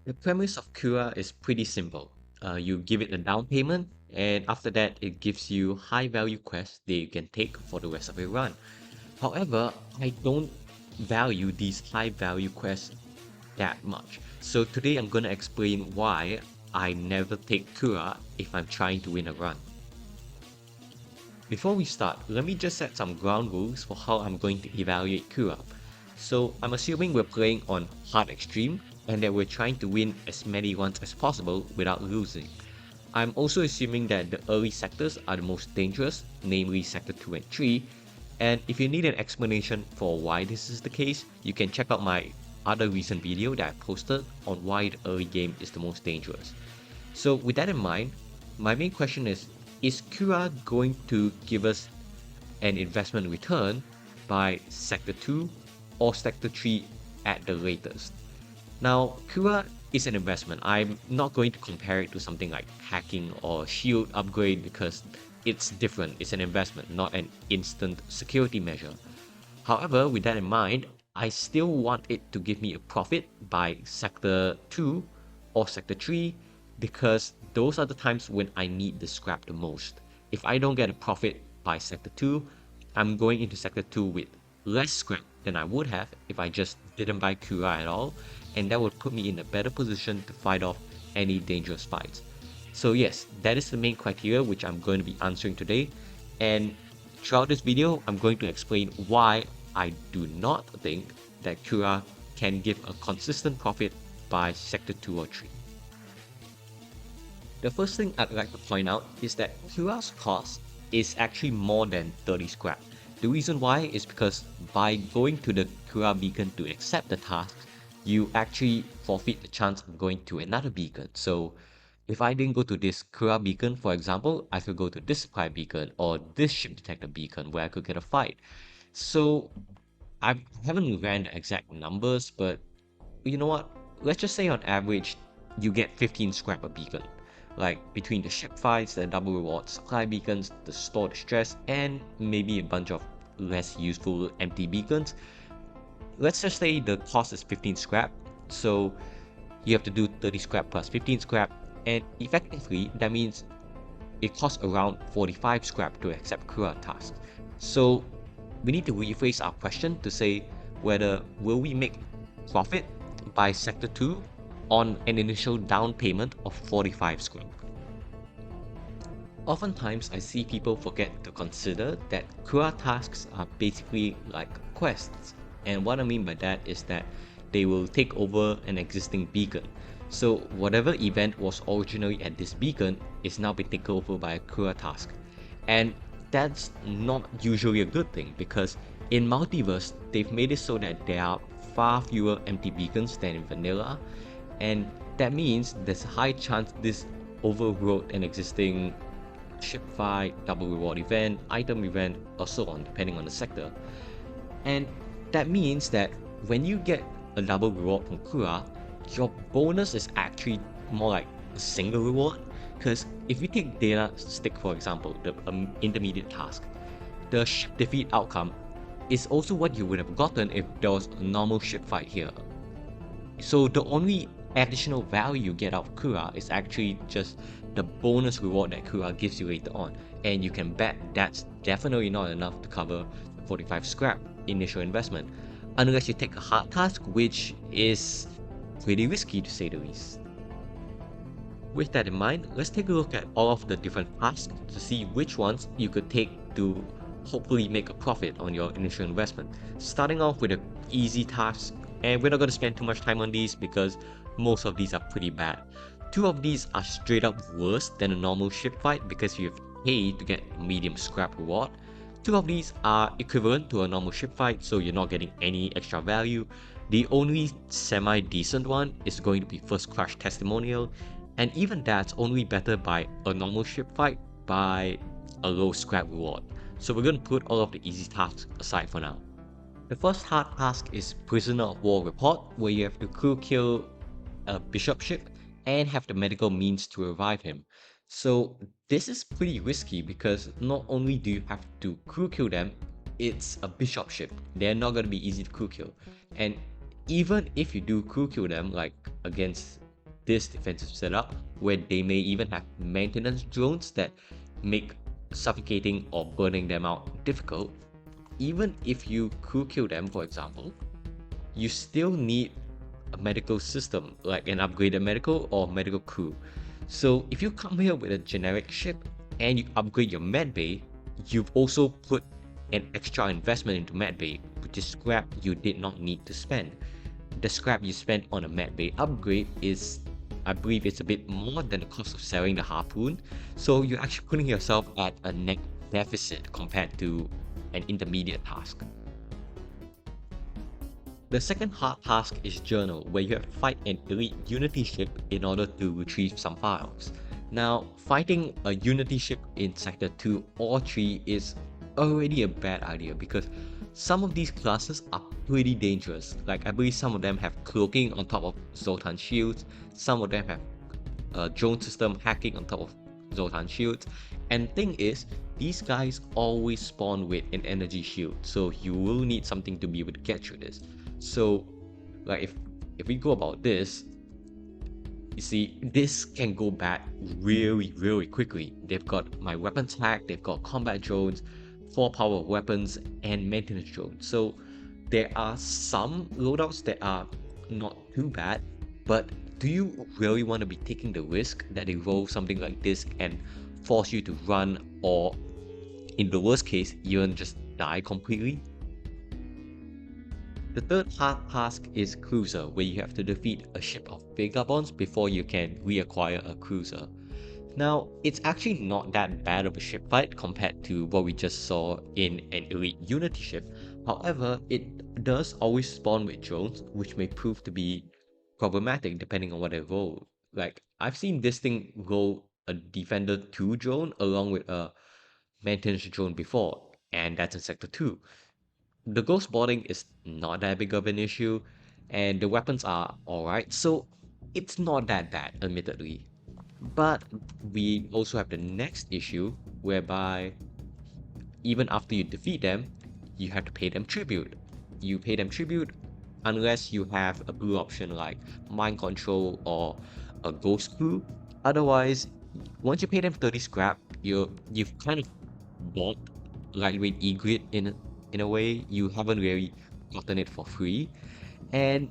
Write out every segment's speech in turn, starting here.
The premise of Cura is pretty simple. You give it a down payment, and after that, it gives you high value quests that you can take for the rest of your run. However, I don't value these high value quests that much. So today I'm going to explain why I never take Cura if I'm trying to win a run. Before we start, let me just set some ground rules for how I'm going to evaluate Cura. So I'm assuming we're playing on hard extreme and that we're trying to win as many runs as possible without losing. I'm also assuming that the early sectors are the most dangerous, namely sector 2 and 3, and if you need an explanation for why this is the case, you can check out my other recent video that I posted on why the early game is the most dangerous. So with that in mind, my main question is Cura going to give us an investment return by sector 2 or sector 3 at the latest? Now, Cura is an investment. I'm not going to compare it to something like hacking or shield upgrade because it's different. It's an investment, not an instant security measure. However, with that in mind, I still want it to give me a profit by sector 2 or sector 3 because those are the times when I need the scrap the most. If I don't get a profit by sector 2, I'm going into sector 2 with less scrap than I would have if I just didn't buy Cura at all, and that would put me in a better position to fight off any dangerous fights. So yes, that is the main criteria which I'm going to be answering today, and throughout this video, I'm going to explain why I do not think that Cura can give a consistent profit by sector 2 or 3. The first thing I'd like to point out is that Cura's cost is actually more than 30 scrap. The reason why is because by going to the Cura beacon to accept the task, you actually forfeit the chance of going to another beacon. So if I didn't go to this Cura beacon, for example, I could go to this supply beacon or this ship detector beacon where I could get a fight. So I haven't ran the exact numbers, but you know what? Let's just say on average, you get 15 scrap a beacon. Like between the ship fights, the double reward supply beacons, the stored stress, and maybe a bunch of less useful empty beacons. Let's just say the cost is 15 scrap. So you have to do 30 scrap plus 15 scrap. And effectively, that means it costs around 45 scrap to accept Cura tasks. So we need to rephrase our question to say whether will we make profit by sector 2 on an initial down payment of 45 scrap. Oftentimes I see people forget to consider that Cura tasks are basically like quests, and what I mean by that is that they will take over an existing beacon. So whatever event was originally at this beacon is now being taken over by a Cura task. And that's not usually a good thing because in Multiverse, they've made it so that there are far fewer empty beacons than in vanilla, and that means there's a high chance this overrode an existing ship fight, double reward event, item event, or so on, depending on the sector. And that means that when you get a double reward from Cura, your bonus is actually more like a single reward. Because if we take Data Stick for example, the intermediate task, the ship defeat outcome is also what you would have gotten if there was a normal ship fight here. So the only additional value you get out of Cura is actually just the bonus reward that Cura gives you later on, and you can bet that's definitely not enough to cover the 45 scrap initial investment, unless you take a hard task, which is pretty risky to say the least. With that in mind, let's take a look at all of the different tasks to see which ones you could take to hopefully make a profit on your initial investment. Starting off with an easy task, and we're not going to spend too much time on these because most of these are pretty bad. Two of these are straight up worse than a normal ship fight because you have paid to get a medium scrap reward. Two of these are equivalent to a normal ship fight, so you're not getting any extra value. The only semi-decent one is going to be First Crush Testimonial, and even that's only better by a normal ship fight by a low scrap reward. So we're going to put all of the easy tasks aside for now. The first hard task is Prisoner of War Report, where you have to crew kill a bishop ship and have the medical means to revive him. So this is pretty risky because not only do you have to crew kill them, it's a bishop ship. They're not going to be easy to crew kill. And even if you do crew kill them, like against this defensive setup, where they may even have maintenance drones that make suffocating or burning them out difficult, even if you crew kill them, for example, you still need a medical system, like an upgraded medical or medical crew. So if you come here with a generic ship and you upgrade your med bay, you've also put an extra investment into med bay, which is scrap you did not need to spend. The scrap you spent on a med bay upgrade is, I believe it's a bit more than the cost of selling the harpoon, so you're actually putting yourself at a net deficit compared to an intermediate task. The second hard task is Journal, where you have to fight an elite Unity ship in order to retrieve some files. Now, fighting a Unity ship in Sector 2 or 3 is already a bad idea because some of these classes are pretty dangerous. Like, I believe some of them have cloaking on top of Zoltan shields, some of them have a drone system hacking on top of Zoltan shields, and thing is, these guys always spawn with an energy shield, so you will need something to be able to get through this. So, like, if we go about this, you see, this can go bad really quickly. They've got my weapons hack, they've got combat drones, 4 power weapons, and maintenance drones. So there are some loadouts that are not too bad, but do you really want to be taking the risk that they roll something like this and force you to run, or in the worst case, even just die completely? The third hard task is Cruiser, where you have to defeat a ship of Vagabonds before you can reacquire a cruiser. Now, it's actually not that bad of a ship fight compared to what we just saw in an elite Unity ship. However, it does always spawn with drones, which may prove to be problematic depending on what they roll. Like, I've seen this thing roll a Defender 2 drone along with a maintenance drone before, and that's in Sector 2. The ghost boarding is not that big of an issue, and the weapons are alright, so it's not that bad, admittedly. But we also have the next issue, whereby even after you defeat them, you have to pay them tribute. You pay them tribute unless you have a blue option like mind control or a ghost crew. Otherwise, once you pay them 30 scrap, you've kind of bought lightweight E-grid in a way. You haven't really gotten it for free, and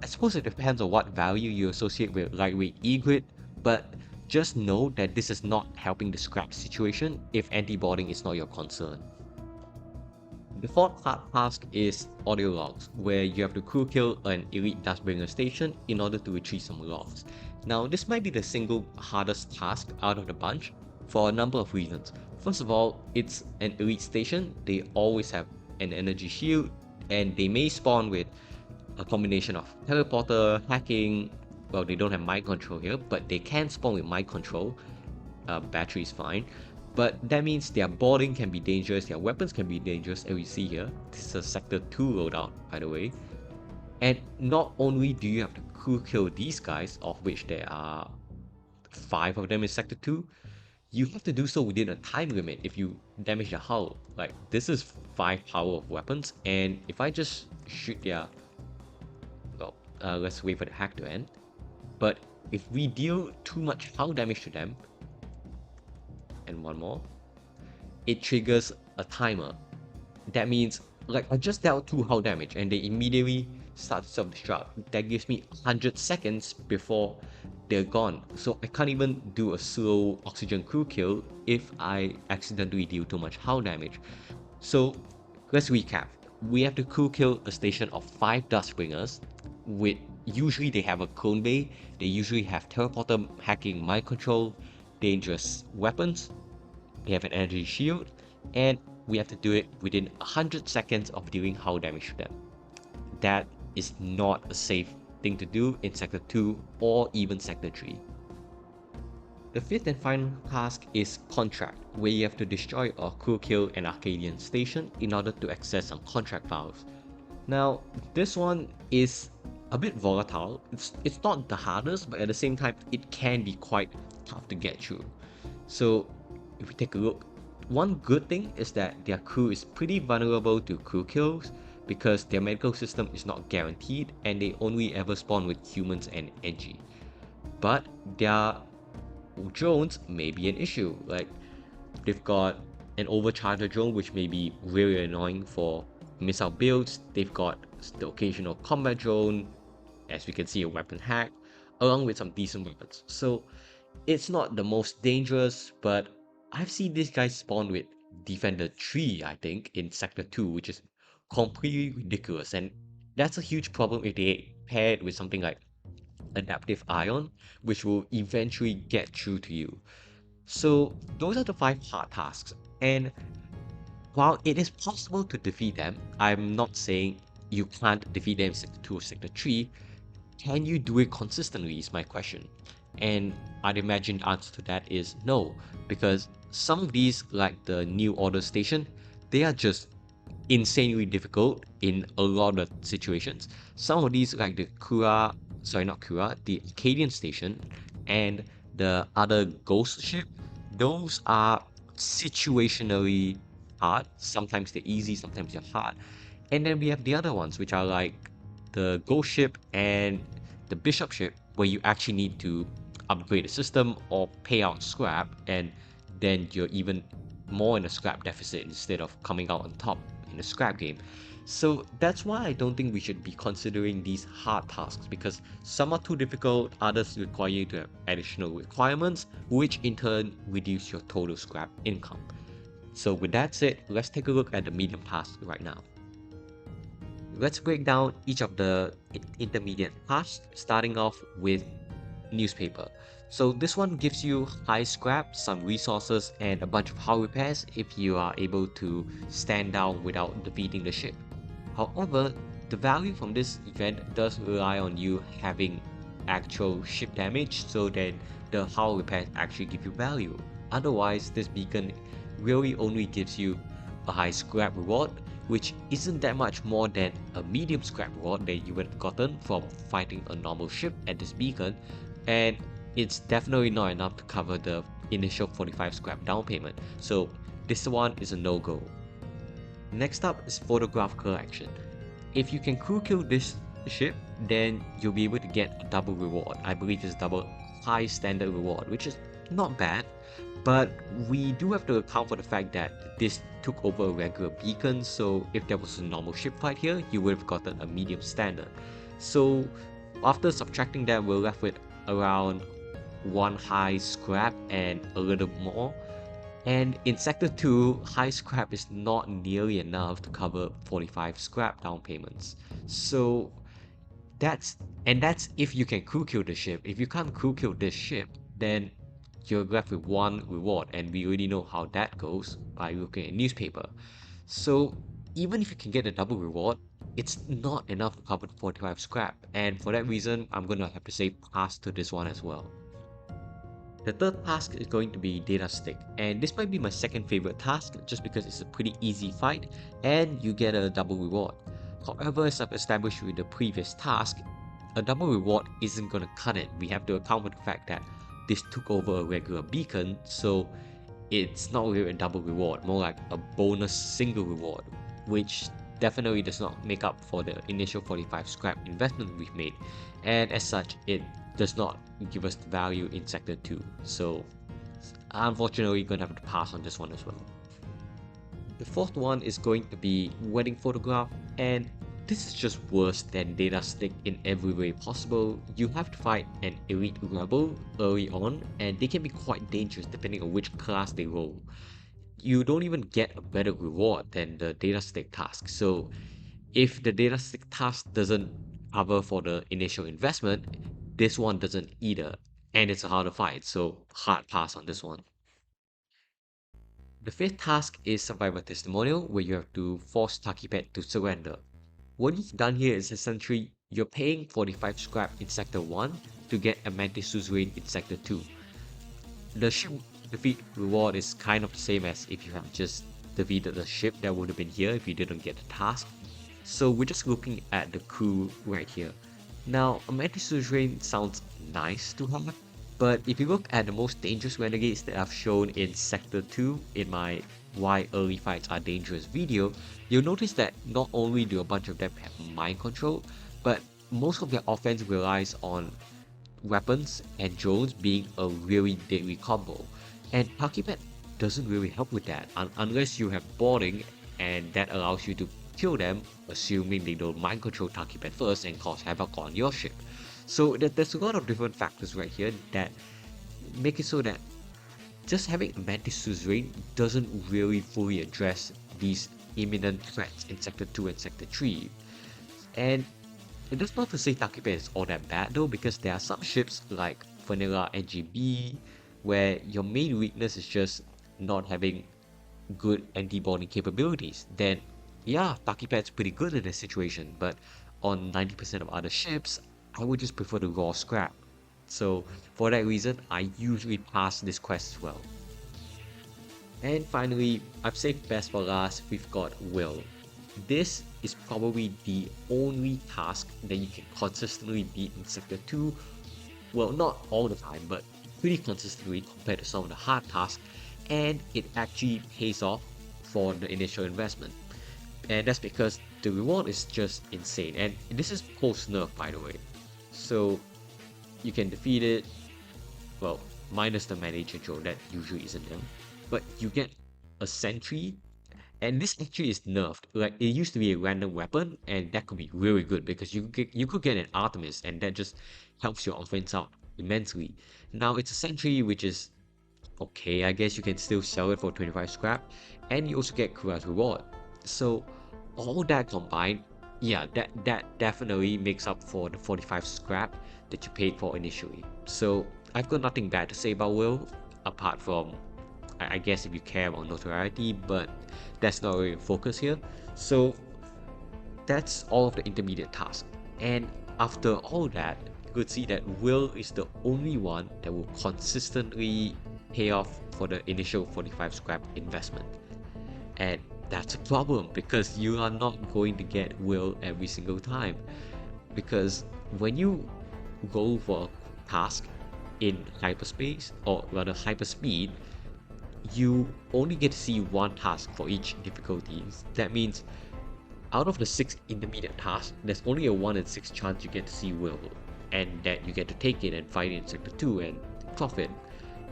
I suppose it depends on what value you associate with lightweight E-grid, but just know that this is not helping the scrap situation if anti-boarding is not your concern. The fourth hard task is audio logs, where you have to crew kill an elite Dustbringer station in order to retrieve some logs. Now, this might be the single hardest task out of the bunch for a number of reasons. First of all, it's an elite station, they always have an energy shield, and they may spawn with a combination of teleporter, hacking. Well, they don't have mind control here, but they can spawn with mind control. Battery is fine. But that means their boarding can be dangerous, their weapons can be dangerous, and we see here, this is a Sector 2 loadout, by the way. And not only do you have to crew kill these guys, of which there are 5 of them in Sector 2, you have to do so within a time limit if you damage the hull. Like, this is 5 power of weapons, and if I just shoot their... Well, let's wait for the hack to end. But if we deal too much hull damage to them, and one more, it triggers a timer. That means, like, I just dealt 2 hull damage and they immediately start to self-destruct. That gives me 100 seconds before they're gone. So I can't even do a slow oxygen crew kill if I accidentally deal too much hull damage. So let's recap. We have to crew kill a station of 5 Dustbringers with, usually they have a clone bay, they usually have teleporter, hacking, mind control, dangerous weapons, they have an energy shield, and we have to do it within 100 seconds of dealing hull damage to them. That is not a safe thing to do in Sector 2 or even Sector 3. The fifth and final task is Contract, where you have to destroy or crew kill an Arcadian station in order to access some contract files. Now, this one is a bit volatile. It's not the hardest, but at the same time, it can be quite tough to get through. So if we take a look, one good thing is that their crew is pretty vulnerable to crew kills because their medical system is not guaranteed and they only ever spawn with humans and Engie. but their drones may be an issue. Like, they've got an overcharger drone, which may be really annoying for missile builds. They've got the occasional combat drone, as we can see, a weapon hack, along with some decent weapons. So it's not the most dangerous, but I've seen these guys spawn with Defender 3, I think, in Sector 2, which is completely ridiculous. And that's a huge problem if they pair it with something like Adaptive Ion, which will eventually get through to you. So those are the 5 hard tasks. And while it is possible to defeat them, I'm not saying you can't defeat them in Sector 2 or Sector 3. Can you do it consistently is my question. And I'd imagine the answer to that is no, because some of these, like the New Order station, they are just insanely difficult in a lot of situations. Some of these, like the Cura, sorry, not Cura, the Acadian station and the other ghost ship, those are situationally hard. Sometimes they're easy, sometimes they're hard. And then we have the other ones, which are like the ghost ship and the bishop ship, where you actually need to upgrade the system or pay out scrap, and then you're even more in a scrap deficit instead of coming out on top in a scrap game. So that's why I don't think we should be considering these hard tasks, because some are too difficult, others require you to have additional requirements, which in turn reduce your total scrap income. So with that said, let's take a look at the medium tasks right now. Let's break down each of the intermediate tasks, starting off with newspaper. So this one gives you high scrap, some resources, and a bunch of hull repairs if you are able to stand down without defeating the ship. However, the value from this event does rely on you having actual ship damage, so that the hull repairs actually give you value. Otherwise, this beacon really only gives you a high scrap reward, which isn't that much more than a medium scrap reward that you would have gotten from fighting a normal ship at this beacon, and it's definitely not enough to cover the initial 45 scrap down payment, so this one is a no-go. Next up is photograph collection. If you can crew kill this ship, then you'll be able to get a double reward. I believe it's double high standard reward, which is not bad, but we do have to account for the fact that this took over a regular beacon, so if there was a normal ship fight here, you would have gotten a medium standard. So after subtracting that, we're left with around 1 high scrap and a little more. And in Sector 2, high scrap is not nearly enough to cover 45 scrap down payments. So that's if you can crew kill the ship. If you can't crew kill this ship, then you're left with 1 reward, and we already know how that goes by looking at newspaper. So even if you can get a double reward, it's not enough to cover the 45 scrap, and for that reason, I'm gonna have to say pass to this one as well. The third task is going to be data stick, and this might be my second favorite task just because it's a pretty easy fight and you get a double reward. However, as I've established with the previous task, a double reward isn't going to cut it. We have to account for the fact that this took over a regular beacon, so it's not really a double reward, more like a bonus single reward, which definitely does not make up for the initial 45 scrap investment we've made, and as such, it does not give us the value in Sector 2, so unfortunately gonna have to pass on this one as well. The fourth one is going to be wedding photograph, and this is just worse than data stick in every way possible. You have to fight an elite rebel early on, and they can be quite dangerous depending on which class they roll. You don't even get a better reward than the data stick task, so if the data stick task doesn't cover for the initial investment, this one doesn't either, and it's a harder fight, so hard pass on this one. The fifth task is Survivor Testimonial, where you have to force Taki Pet to surrender. What you've done here is essentially you're paying 45 scrap in Sector 1 to get a Mantis Suzerain in Sector 2. The ship defeat reward is kind of the same as if you have just defeated the ship that would have been here if you didn't get the task. So we're just looking at the crew right here. Now, a Mantis Suzerain sounds nice to have, but if you look at the most dangerous renegades that I've shown in Sector 2 in my Why Early Fights Are Dangerous video, you'll notice that not only do a bunch of them have mind control, but most of their offense relies on weapons and drones being a really deadly combo. And Pokemon doesn't really help with that unless you have boarding, and that allows you to kill them, assuming they don't mind control Pokemon first and cause havoc on your ship. So there's a lot of different factors right here that make it so that just having a Mantis Suzerain doesn't really fully address these imminent threats in Sector 2 and Sector 3. And that's not to say Takipe is all that bad though, because there are some ships like Vanilla NGB where your main weakness is just not having good anti-boarding capabilities. Then yeah, Takipad's pretty good in this situation, but on 90% of other ships, I would just prefer the raw scrap. So for that reason, I usually pass this quest as well. And finally, I've saved best for last, we've got Will. This is probably the only task that you can consistently beat in Sector 2. Well, not all the time, but pretty consistently compared to some of the hard tasks, and it actually pays off for the initial investment. And that's because the reward is just insane, and this is post-nerf by the way. So you can defeat it, well, minus the manager drone that usually isn't there, but you get a sentry, and this actually is nerfed. Like, it used to be a random weapon, and that could be really good because you could get an Artemis, and that just helps your offense out immensely. Now it's a sentry, which is okay, I guess you can still sell it for 25 scrap, and you also get Cura's reward. So all that combined, yeah, that definitely makes up for the 45 scrap that you paid for initially. So I've got nothing bad to say about Will, apart from I guess if you care about notoriety, but that's not really the focus here. So that's all of the intermediate tasks. And after all that, you could see that Will is the only one that will consistently pay off for the initial 45 scrap investment. And that's a problem because you are not going to get Will every single time. Because when you go for a task in hyperspace, or rather hyperspeed, you only get to see one task for each difficulty. That means out of the 6 intermediate tasks, there's only a 1 in 6 chance you get to see Will, and that you get to take it and fight it in Sector 2 and profit.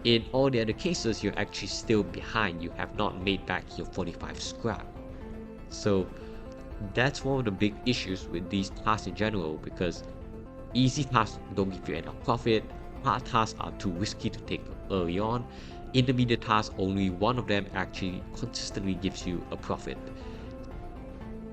In all the other cases, you're actually still behind. You have not made back your 45 scrap. So that's one of the big issues with these tasks in general, because easy tasks don't give you enough profit, hard tasks are too risky to take early on, intermediate tasks, only one of them actually consistently gives you a profit.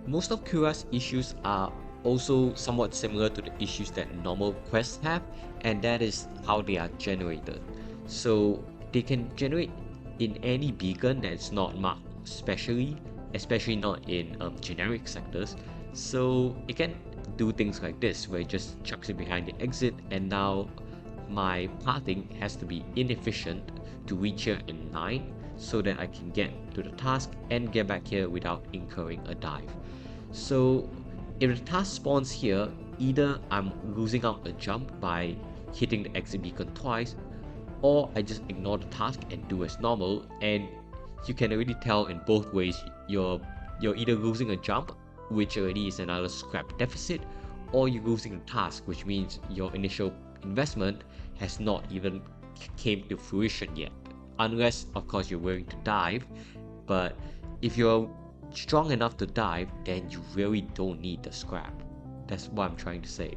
Most of Cura's issues are also somewhat similar to the issues that normal quests have, and that is how they are generated. So they can generate in any beacon that's not marked specially, especially not in generic sectors. So it can do things like this, where it just chucks it behind the exit, and now my pathing has to be inefficient to reach here in 9 so that I can get to the task and get back here without incurring a dive. So if the task spawns here, either I'm losing out a jump by hitting the exit beacon twice, or I just ignore the task and do as normal, and you can already tell in both ways you're either losing a jump, which already is another scrap deficit, or you're losing the task, which means your initial investment has not even came to fruition yet, unless of course you're willing to dive. But if you're strong enough to dive, then you really don't need the scrap. That's what I'm trying to say.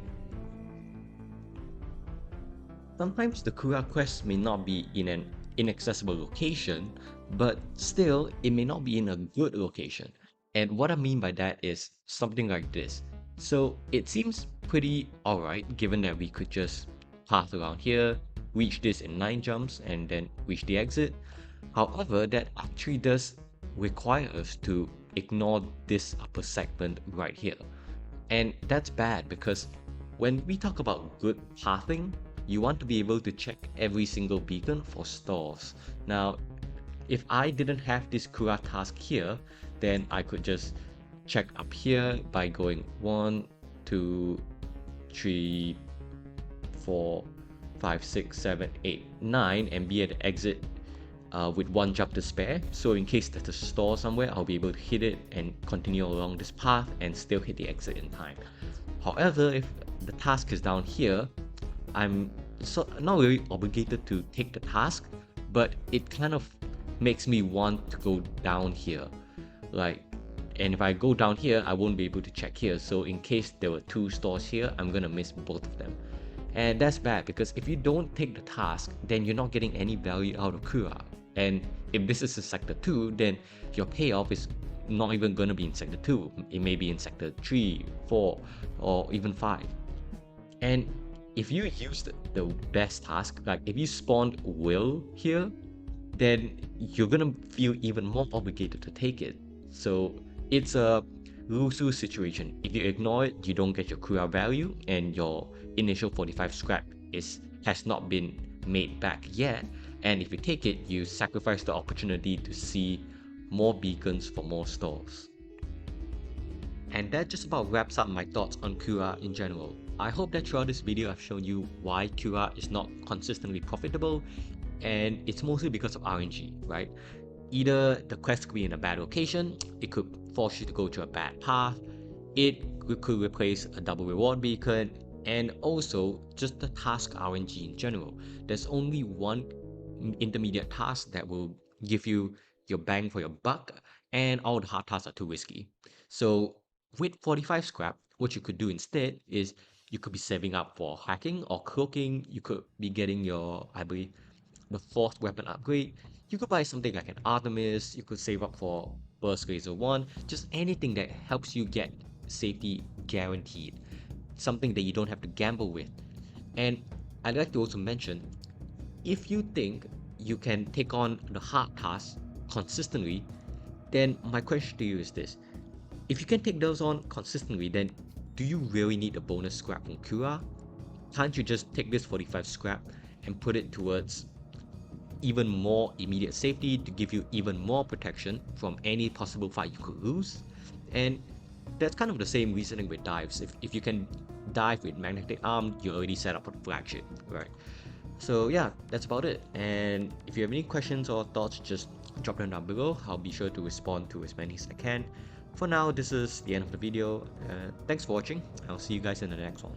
Sometimes the Cura quest may not be in an inaccessible location, but still it may not be in a good location. And what I mean by that is something like this. So it seems pretty alright, given that we could just path around here, reach this in 9 jumps, and then reach the exit. However, that actually does require us to ignore this upper segment right here. And that's bad because when we talk about good pathing, you want to be able to check every single beacon for stores. Now, if I didn't have this Cura task here, then I could just check up here by going 1, 2, 3, 4, 5, 6, 7, 8, 9 and be at the exit with 1 jump to spare. So in case there's a store somewhere, I'll be able to hit it and continue along this path and still hit the exit in time. However, if the task is down here, I'm not really obligated to take the task, but it kind of makes me want to go down here. Like, and if I go down here, I won't be able to check here. So in case there were 2 stores here, I'm gonna miss both of them. And that's bad because if you don't take the task, then you're not getting any value out of Cura. And if this is in Sector 2, then your payoff is not even gonna be in Sector 2. It may be in Sector 3, 4, or even 5. And if you use the best task, like if you spawned Will here, then you're gonna feel even more obligated to take it. So it's a lose-lose situation. If you ignore it, you don't get your Cura value, and your initial 45 scrap has not been made back yet. And if you take it, you sacrifice the opportunity to see more beacons for more stores. And that just about wraps up my thoughts on Cura in general. I hope that throughout this video I've shown you why Cura is not consistently profitable, and it's mostly because of RNG, right? Either the quest could be in a bad location, it could force you to go to a bad path, it could replace a double reward beacon, and also just the task RNG in general. There's only one intermediate task that will give you your bang for your buck, and all the hard tasks are too risky. So with 45 scrap, what you could do instead is you could be saving up for hacking or cloaking. You could be getting your, I believe, the 4th weapon upgrade. You could buy something like an Artemis. You could save up for Burst Laser 1. Just anything that helps you get safety guaranteed. Something that you don't have to gamble with. And I'd like to also mention, if you think you can take on the hard tasks consistently, then my question to you is this. If you can take those on consistently, then do you really need a bonus scrap from Cura? Can't you just take this 45 scrap and put it towards even more immediate safety to give you even more protection from any possible fight you could lose? And that's kind of the same reasoning with dives. If you can dive with magnetic arm, you're already set up for the flagship, right? So yeah, that's about it. And if you have any questions or thoughts, just drop them down below. I'll be sure to respond to as many as I can. For now, this is the end of the video. Thanks for watching. I'll see you guys in the next one.